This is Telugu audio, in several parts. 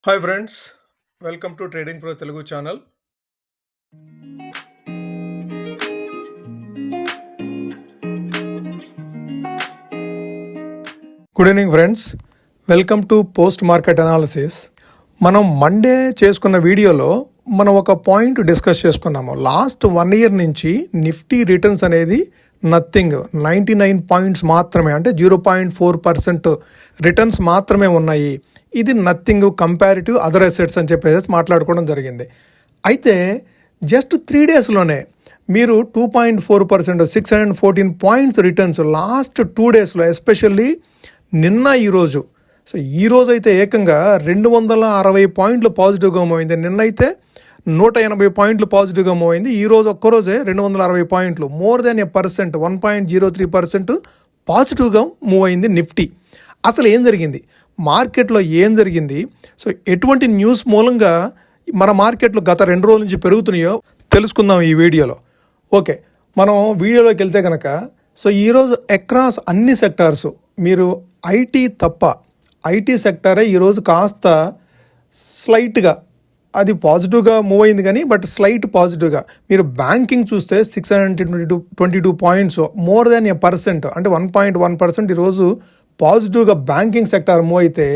Hi friends, welcome to trading pro Telugu channel. Good evening friends, welcome to post market analysis. మనం మండే చేసుకున్న వీడియోలో మనం ఒక పాయింట్ డిస్కస్ చేసుకున్నాము. లాస్ట్ 1 year నుంచి నిఫ్టీ రిటర్న్స్ అనేది నథింగ్, 99 పాయింట్స్ మాత్రమే, అంటే 0.4% రిటర్న్స్ మాత్రమే ఉన్నాయి. ఇది నథింగ్ కంపారిటివ్ అదర్ అసెట్స్ అని చెప్పేసి మాట్లాడుకోవడం జరిగింది. అయితే జస్ట్ 3 daysలోనే మీరు 2.4%, 614 పాయింట్స్ రిటర్న్స్ లాస్ట్ 2 daysలో, ఎస్పెషల్లీ నిన్న ఈరోజు. సో ఈరోజు అయితే ఏకంగా 260 పాయింట్లు పాజిటివ్గా మూవ్ అయింది. నిన్నైతే 180 పాయింట్లు పాజిటివ్గా మూవ్ అయింది. ఈరోజు ఒక్కరోజే 260 పాయింట్లు, మోర్ దెన్ 1.03% పాజిటివ్గా మూవ్ అయింది నిఫ్టీ. అసలు ఏం జరిగింది మార్కెట్లో, ఏం జరిగింది? సో ఎటువంటి న్యూస్ మూలంగా మన మార్కెట్లు గత 2 రోజుల నుంచి పెరుగుతున్నాయో తెలుసుకుందాం ఈ వీడియోలో. ఓకే, మనం వీడియోలోకి వెళ్తే కనుక, సో ఈరోజు అక్రాస్ అన్ని సెక్టార్స్, మీరు ఐటీ తప్ప, ఐటీ సెక్టారే ఈరోజు కాస్త స్లైట్గా అది పాజిటివ్గా మూవ్ అయింది, కానీ బట్ స్లైట్ పాజిటివ్గా. మీరు బ్యాంకింగ్ చూస్తే 622 పాయింట్స్, మోర్ దెన్ 1%, అంటే 1.1% ఈరోజు పాజిటివ్గా బ్యాంకింగ్ సెక్టార్ మూవ్ అయితే,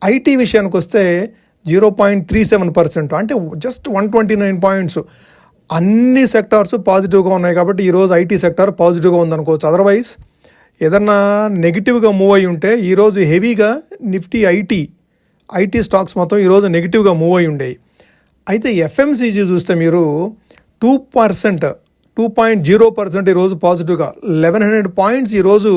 ఐటీ విషయానికి వస్తే 0.37%, అంటే జస్ట్ 129 పాయింట్స్. అన్ని సెక్టార్స్ పాజిటివ్గా ఉన్నాయి కాబట్టి ఈరోజు ఐటీ సెక్టార్ పాజిటివ్గా ఉందనుకోవచ్చు. అదర్వైజ్ ఏదన్నా నెగిటివ్గా మూవ్ అయి ఉంటే ఈరోజు హెవీగా నిఫ్టీ ఐటీ స్టాక్స్ మొత్తం ఈరోజు నెగిటివ్గా మూవ్ అయి ఉండేవి. అయితే ఎఫ్ఎంసీజీ చూస్తే మీరు 2.0% ఈరోజు పాజిటివ్గా 1100 పాయింట్స్ ఈరోజు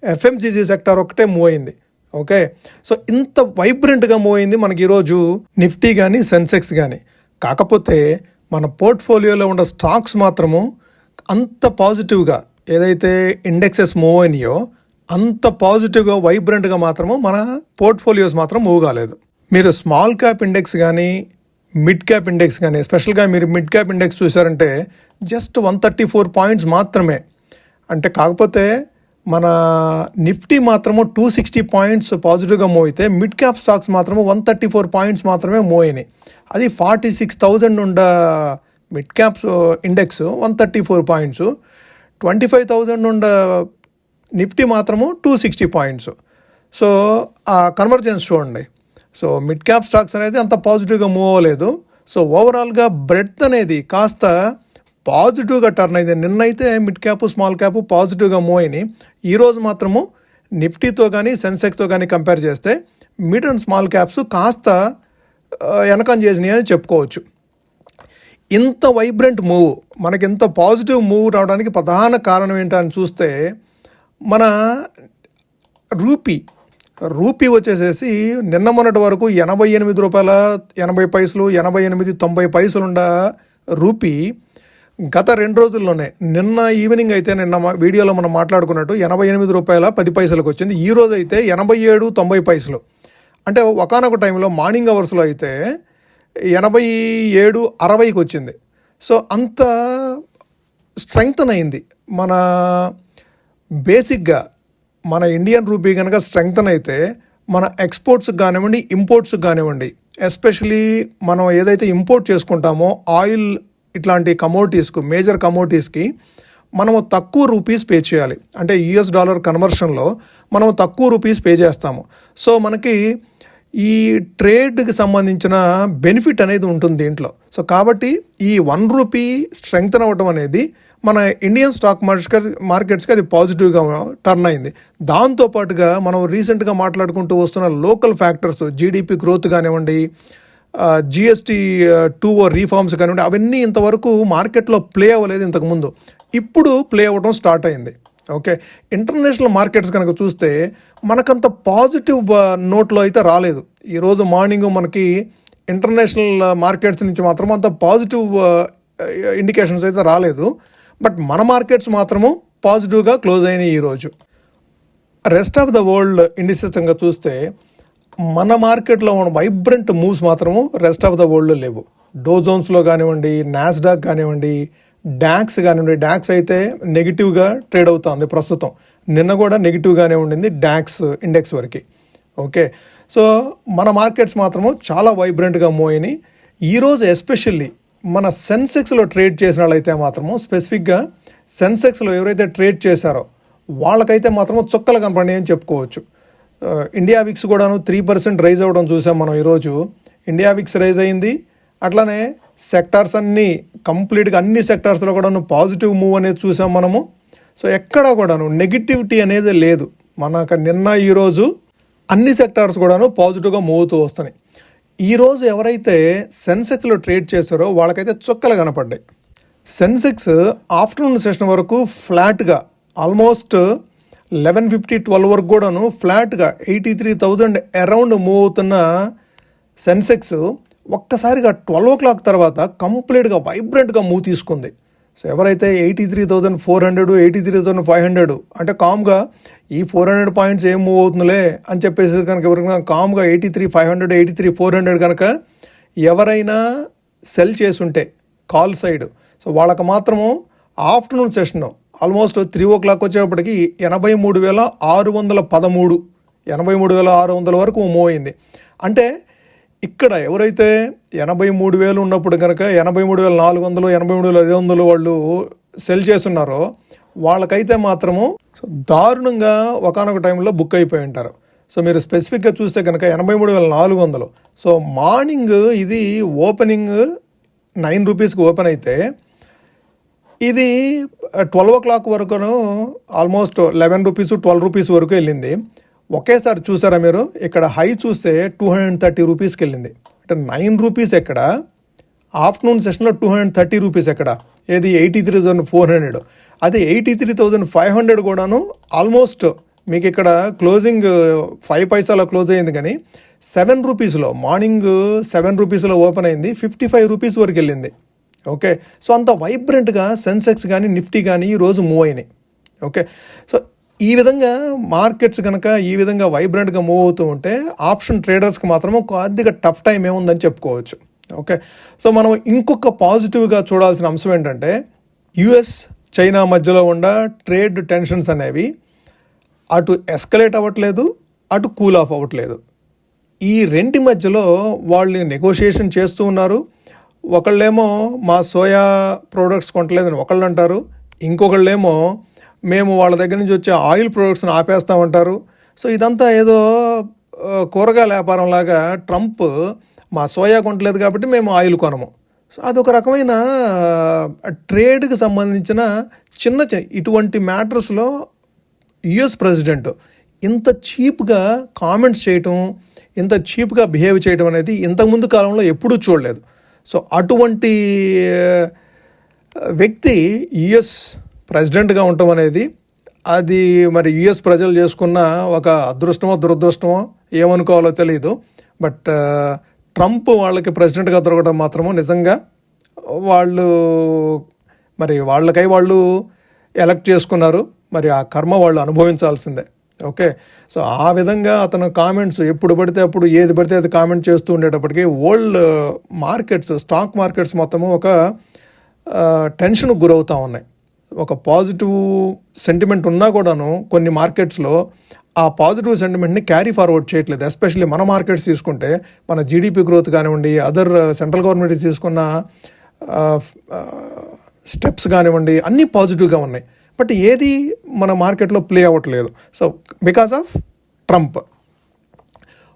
ఎఫ్ఎంసీజీ సెక్టార్ ఒకటే మూవ్ అయింది. ఓకే, సో ఇంత వైబ్రెంట్గా మూవ్ అయింది మనకి ఈరోజు నిఫ్టీ కానీ సెన్సెక్స్ కానీ. కాకపోతే మన పోర్ట్ఫోలియోలో ఉన్న స్టాక్స్ మాత్రము అంత పాజిటివ్గా, ఏదైతే ఇండెక్సెస్ మూవ్ అయినాయో అంత పాజిటివ్గా వైబ్రెంట్గా మాత్రము మన పోర్ట్ఫోలియోస్ మాత్రం మూవ్ కాలేదు. మీరు స్మాల్ క్యాప్ ఇండెక్స్ కానీ మిడ్ క్యాప్ ఇండెక్స్ కానీ, స్పెషల్గా మీరు మిడ్ క్యాప్ ఇండెక్స్ చూసారంటే జస్ట్ 134 పాయింట్స్ మాత్రమే. అంటే కాకపోతే మన నిఫ్టీ మాత్రము 260 పాయింట్స్ పాజిటివ్గా మూవ్ అయితే, మిడ్ క్యాప్ స్టాక్స్ మాత్రము 134 పాయింట్స్ మాత్రమే మూవ్ అయినాయి. అది 46,000 ఉండ మిడ్ క్యాప్ ఇండెక్స్ 134 పాయింట్స్, 25,000 ఉండ నిఫ్టీ మాత్రము 260 పాయింట్స్. సో ఆ కన్వర్జెన్స్ చూడండి. సో మిడ్ క్యాప్ స్టాక్స్ అనేది అంత పాజిటివ్గా మూవ్ అవ్వలేదు. సో ఓవరాల్గా బ్రెడ్త్ అనేది కాస్త పాజిటివ్గా టర్న్ అయింది. నిన్నైతే మిడ్ క్యాప్ స్మాల్ క్యాప్ పాజిటివ్గా మూవ్ అయినాయి. ఈరోజు మాత్రము నిఫ్టీతో కానీ సెన్సెక్స్తో కానీ కంపేర్ చేస్తే మిడ్ అండ్ స్మాల్ క్యాప్స్ కాస్త వెనకం చేసినాయి అని చెప్పుకోవచ్చు. ఇంత వైబ్రెంట్ మూవ్, మనకి ఇంత పాజిటివ్ మూవ్ రావడానికి ప్రధాన కారణం ఏంటని చూస్తే, మన రూపీ వచ్చేసేసి నిన్న మొన్నటి వరకు 88 రూపాయల 80 పైసలు, 88, 90 పైసలు ఉండ రూపీ గత 2 రోజుల్లోనే, నిన్న ఈవినింగ్ అయితే, నిన్న వీడియోలో మనం మాట్లాడుకున్నట్టు 88 రూపాయల 10 పైసలకు వచ్చింది. ఈరోజు అయితే 87, 90 పైసలు. అంటే ఒకానొక టైంలో మార్నింగ్ అవర్స్లో అయితే 87, 60కి వచ్చింది. సో అంత స్ట్రెంగ్తన్ అయింది. మన బేసిక్గా మన ఇండియన్ రూపీ కనుక స్ట్రెంగ్తన్ అయితే, మన ఎక్స్పోర్ట్స్కి కానివ్వండి, ఇంపోర్ట్స్కి కానివ్వండి, ఎస్పెషలీ మనం ఏదైతే ఇంపోర్ట్ చేసుకుంటామో ఆయిల్ ఇట్లాంటి కమోడిటీస్కు, మేజర్ కమోడిటీస్కి మనము తక్కువ రూపీస్ పే చేయాలి. అంటే $, కన్వర్షన్లో మనం తక్కువ రూపీస్ పే చేస్తాము. సో మనకి ఈ ట్రేడ్కి సంబంధించిన బెనిఫిట్ అనేది ఉంటుంది దీంట్లో. సో కాబట్టి ఈ 1 రూపీ స్ట్రెంగ్తన్ అవ్వటం అనేది మన ఇండియన్ స్టాక్ మార్కెట్స్కి అది పాజిటివ్గా టర్న్ అయింది. దాంతోపాటుగా మనం రీసెంట్గా మాట్లాడుకుంటూ వస్తున్న లోకల్ ఫ్యాక్టర్స్, జీడిపి గ్రోత్ కానివ్వండి, GST 2O రీఫార్మ్స్ కానివ్వండి, అవన్నీ ఇంతవరకు మార్కెట్లో ప్లే అవ్వలేదు ఇంతకుముందు. ఇప్పుడు ప్లే అవ్వడం స్టార్ట్ అయింది. ఓకే, ఇంటర్నేషనల్ మార్కెట్స్ కనుక చూస్తే మనకంత పాజిటివ్ నోట్లో అయితే రాలేదు. ఈరోజు మార్నింగ్ మనకి ఇంటర్నేషనల్ మార్కెట్స్ నుంచి మాత్రం అంత పాజిటివ్ ఇండికేషన్స్ అయితే రాలేదు. బట్ మన మార్కెట్స్ మాత్రము పాజిటివ్గా క్లోజ్ అయినాయి ఈరోజు. Rest of the world indices కనుక చూస్తే మన మార్కెట్లో ఉన్న వైబ్రెంట్ మూవ్స్ మాత్రము రెస్ట్ ఆఫ్ ద వరల్డ్లో లేవు. డో జోన్స్లో కానివ్వండి, నాస్డాక్ కానివ్వండి, డాక్స్ కానివ్వండి. డాక్స్ అయితే నెగిటివ్గా ట్రేడ్ అవుతుంది ప్రస్తుతం. నిన్న కూడా నెగిటివ్గానే ఉండింది డాక్స్ ఇండెక్స్ వరకు. ఓకే, సో మన మార్కెట్స్ మాత్రము చాలా వైబ్రెంట్గా మూవ్ అయినాయి. ఈరోజు ఎస్పెషల్లీ మన సెన్సెక్స్లో ట్రేడ్ చేసిన వాళ్ళైతే మాత్రము, స్పెసిఫిక్గా సెన్సెక్స్లో ఎవరైతే ట్రేడ్ చేశారో వాళ్ళకైతే మాత్రము చుక్కలు కనపడి అని చెప్పుకోవచ్చు. ఇండియా విక్స్ కూడాను 3% రైజ్ అవ్వడం చూసాం మనం ఈరోజు. ఇండియా విక్స్ రైజ్ అయింది. అట్లానే సెక్టార్స్ అన్నీ కంప్లీట్గా అన్ని సెక్టార్స్లో కూడాను పాజిటివ్ మూవ్ అనేది చూసాం మనము. సో ఎక్కడా కూడాను నెగిటివిటీ అనేది లేదు. మనకు నిన్న ఈరోజు అన్ని సెక్టార్స్ కూడాను పాజిటివ్గా మూవ్ అవుతూ వస్తున్నాయి. ఈరోజు ఎవరైతే సెన్సెక్స్లో ట్రేడ్ చేశారో వాళ్ళకైతే చుక్కలు కనపడ్డాయి. సెన్సెక్స్ ఆఫ్టర్నూన్ సెషన్ వరకు ఫ్లాట్గా ఆల్మోస్ట్ 11:50-12 వరకు కూడాను ఫ్లాట్గా 83,000 అరౌండ్ మూవ్ అవుతున్న సెన్సెక్స్ ఒక్కసారిగా 12 o'clock తర్వాత కంప్లీట్గా వైబ్రెంట్గా మూవ్ తీసుకుంది. సో ఎవరైతే 83,400, 83,500 అంటే కామ్గా ఈ 400 పాయింట్స్ ఏం మూవ్ అవుతుందిలే అని చెప్పేసి కనుక ఎవరైనా కామ్గా 83,500, 83,400 కనుక ఎవరైనా సెల్ చేసుంటే కాల్ సైడ్, సో వాళ్ళకి మాత్రము ఆఫ్టర్నూన్ సెషన్ ఆల్మోస్ట్ 3 o'clock వచ్చేటప్పటికి 83,613, 83,600 వరకు మూవ్ అయింది. అంటే ఇక్కడ ఎవరైతే 83,000 ఉన్నప్పుడు కనుక 83,400, 83,500 వాళ్ళు సెల్ చేస్తున్నారో వాళ్ళకైతే మాత్రము దారుణంగా ఒకానొక టైంలో బుక్ అయిపోయి ఉంటారు. సో మీరు స్పెసిఫిక్గా చూస్తే కనుక 83,400. సో మార్నింగ్ ఇది ఓపెనింగ్ 9 రూపీస్కి ఓపెన్ అయితే ఇది 12 o'clock వరకును ఆల్మోస్ట్ 11 రూపీస్ 12 రూపీస్ వరకు వెళ్ళింది. ఒకేసారి చూసారా మీరు, ఇక్కడ హై చూస్తే 230 రూపీస్కి వెళ్ళింది. అంటే 9 రూపీస్ ఎక్కడ, ఆఫ్టర్నూన్ సెషన్లో 230 రూపీస్ ఎక్కడ, ఏది 83,400. అది 83,500 కూడాను ఆల్మోస్ట్ మీకు ఇక్కడ క్లోజింగ్ 5 పైసాలో క్లోజ్ అయింది. కానీ 7 రూపీస్లో మార్నింగ్ 7 రూపీస్లో ఓపెన్ అయింది, 55 రూపీస్ వరకు వెళ్ళింది. ఓకే, సో అంత వైబ్రెంట్గా సెన్సెక్స్ కానీ నిఫ్టీ కానీ ఈరోజు మూవ్ అయినాయి. ఓకే, సో ఈ విధంగా మార్కెట్స్ కనుక ఈ విధంగా వైబ్రెంట్గా మూవ్ అవుతూ ఉంటే ఆప్షన్ ట్రేడర్స్కి మాత్రం కొద్దిగా టఫ్ టైం ఏముందని చెప్పుకోవచ్చు. ఓకే, సో మనం ఇంకొక పాజిటివ్గా చూడాల్సిన అంశం ఏంటంటే యుఎస్ చైనా మధ్యలో ఉన్న ట్రేడ్ టెన్షన్స్ అనేవి అటు ఎస్కలేట్ అవ్వట్లేదు, అటు కూల్ ఆఫ్ అవ్వట్లేదు. ఈ రెంటి మధ్యలో వాళ్ళు నెగోషియేషన్ చేస్తూ ఉన్నారు. ఒకళ్ళేమో మా సోయా ప్రోడక్ట్స్ కొంటలేదని ఒకళ్ళు అంటారు, ఇంకొకళ్ళేమో మేము వాళ్ళ దగ్గర నుంచి వచ్చే ఆయిల్ ప్రొడక్ట్స్ని ఆపేస్తామంటారు. సో ఇదంతా ఏదో కూరగాయల వ్యాపారం లాగా ట్రంప్ మా సోయా కొనట్లేదు కాబట్టి మేము ఆయిల్ కొనము. సో అదొక రకమైన ట్రేడ్కి సంబంధించిన చిన్న ఇటువంటి మ్యాటర్స్లో యుఎస్ ప్రెసిడెంట్ ఇంత చీప్గా కామెంట్స్ చేయటం, ఇంత చీప్గా బిహేవ్ చేయడం అనేది ఇంతకుముందు కాలంలో ఎప్పుడూ చూడలేదు. సో అటువంటి వ్యక్తి యుఎస్ ప్రెసిడెంట్గా ఉండటం అనేది అది మరి యుఎస్ ప్రజలు చేసుకున్న ఒక అదృష్టమో దురదృష్టమో ఏమనుకోవాలో తెలియదు. బట్ ట్రంప్ వాళ్ళకి ప్రెసిడెంట్గా దొరకడం మాత్రము నిజంగా వాళ్ళు మరి వాళ్ళకై వాళ్ళు ఎలక్ట్ చేసుకున్నారు, మరి ఆ కర్మ వాళ్ళు అనుభవించాల్సిందే. ఓకే, సో ఆ విధంగా అతను కామెంట్స్ ఎప్పుడు పడితే అప్పుడు ఏది పడితే అది కామెంట్ చేస్తూ ఉండేటప్పటికీ వరల్డ్ మార్కెట్స్, స్టాక్ మార్కెట్స్ మొత్తము ఒక టెన్షన్కు గురవుతూ ఉన్నాయి. ఒక పాజిటివ్ సెంటిమెంట్ ఉన్నా కూడాను కొన్ని మార్కెట్స్లో ఆ పాజిటివ్ సెంటిమెంట్ని క్యారీ ఫార్వర్డ్ చేయట్లేదు. ఎస్పెషల్లీ మన మార్కెట్స్ తీసుకుంటే మన జీడిపి గ్రోత్ కానివ్వండి, అదర్ సెంట్రల్ గవర్నమెంట్ తీసుకున్న స్టెప్స్ కానివ్వండి, అన్నీ పాజిటివ్గా ఉన్నాయి. బట్ ఏది మన మార్కెట్లో ప్లే అవ్వట్లేదు. So because of Trump.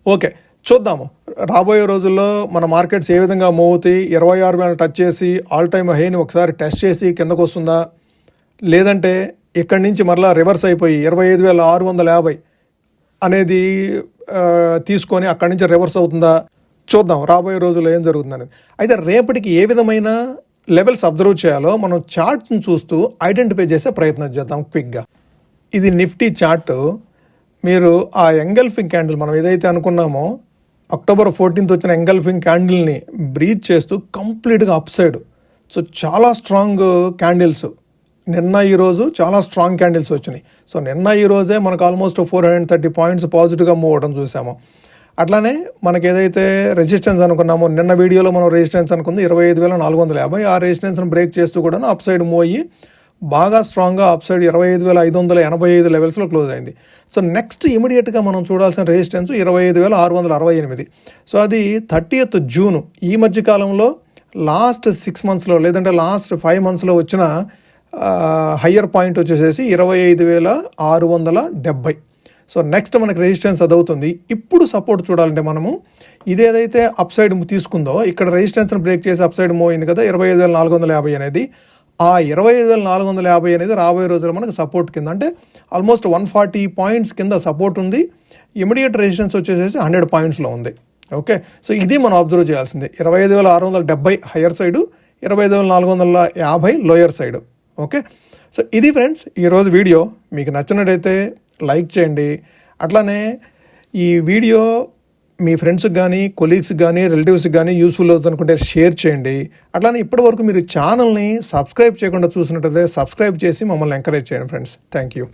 Okay, చూద్దాము రాబోయే రోజుల్లో మన మార్కెట్స్ ఏ విధంగా మూవ్ అవుతాయి. 26,000 టచ్ చేసి ఆల్ టైమ్ హైని ఒకసారి టెస్ట్ చేసి కిందకు వస్తుందా, లేదంటే ఇక్కడి నుంచి మరలా రివర్స్ అయిపోయి 25,650 అనేది తీసుకొని అక్కడి నుంచి రివర్స్ అవుతుందా చూద్దాం రాబోయే రోజుల్లో ఏం జరుగుతుందనేది. అయితే రేపటికి ఏ విధమైన లెవెల్స్ అబ్జర్వ్ చేయాలో మనం చార్ట్ని చూస్తూ ఐడెంటిఫై చేసే ప్రయత్నం చేద్దాం క్విక్గా. ఇది నిఫ్టీ చార్ట్. మీరు ఆ ఎంగల్ఫింగ్ క్యాండిల్ మనం ఏదైతే అనుకున్నామో October 14th వచ్చిన ఎంగల్ఫింగ్ క్యాండిల్ని బ్రీచ్ చేస్తూ కంప్లీట్గా అప్ సైడ్. సో చాలా స్ట్రాంగ్ క్యాండిల్స్ నిన్న ఈరోజు చాలా స్ట్రాంగ్ క్యాండిల్స్ వచ్చినాయి. సో నిన్న ఈరోజే మనకు ఆల్మోస్ట్ 430 పాయింట్స్ పాజిటివ్గా మూవ్ అవ్వడం చూసాము. అట్లానే మనకి ఏదైతే రెసిస్టెన్స్ అనుకున్నామో నిన్న వీడియోలో మనం రెసిస్టెన్స్ అనుకుంది 25,450, ఆ రెసిస్టెన్స్ని బ్రేక్ చేస్తూ కూడా అప్ సైడ్ మూవ్ అయ్యి బాగా స్ట్రాంగ్గా అప్ సైడ్ 25,585 లెవెల్స్లో క్లోజ్ అయింది. సో నెక్స్ట్ ఇమీడియట్గా మనం చూడాల్సిన రెసిస్టెన్స్ 25,668. సో అది 30th జూన్ ఈ మధ్య కాలంలో లాస్ట్ 6 monthsలో లేదంటే లాస్ట్ 5 monthsలో వచ్చిన హయ్యర్ పాయింట్ వచ్చేసేసి 25,670. సో నెక్స్ట్ మనకి రెసిస్టెన్స్ అదవుతుంది. ఇప్పుడు సపోర్ట్ చూడాలంటే మనము ఇదేదైతే అప్ సైడ్ తీసుకుందో ఇక్కడ రెసిస్టెన్స్ని బ్రేక్ చేసి అప్ సైడ్ మూవ్ అయింది కదా 25,450 అనేది, ఆ 25,450 అనేది రాబోయే రోజుల్లో మనకు సపోర్ట్ కింద, అంటే ఆల్మోస్ట్ 140 పాయింట్స్ కింద సపోర్ట్ ఉంది. ఇమీడియట్ రెసిస్టెన్స్ వచ్చేసేసి 100 పాయింట్స్లో ఉంది. ఓకే, సో ఇది మనం అబ్జర్వ్ చేయాల్సింది. 25,670 higher side, 25,450 lower side. Okay, so ఇది ఫ్రెండ్స్ ఈరోజు వీడియో. మీకు నచ్చినట్టయితే లైక్ చేయండి. అట్లానే ఈ వీడియో మీ ఫ్రెండ్స్కి కానీ కొలీగ్స్కి కానీ రిలేటివ్స్కి కానీ యూస్ఫుల్ అవుతుంది అనుకుంటే షేర్ చేయండి. అట్లానే ఇప్పటివరకు మీరు ఛానల్ని సబ్స్క్రైబ్ చేయకుండా చూసినట్టయితే సబ్స్క్రైబ్ చేసి మమ్మల్ని ఎంకరేజ్ చేయండి ఫ్రెండ్స్. Thank you.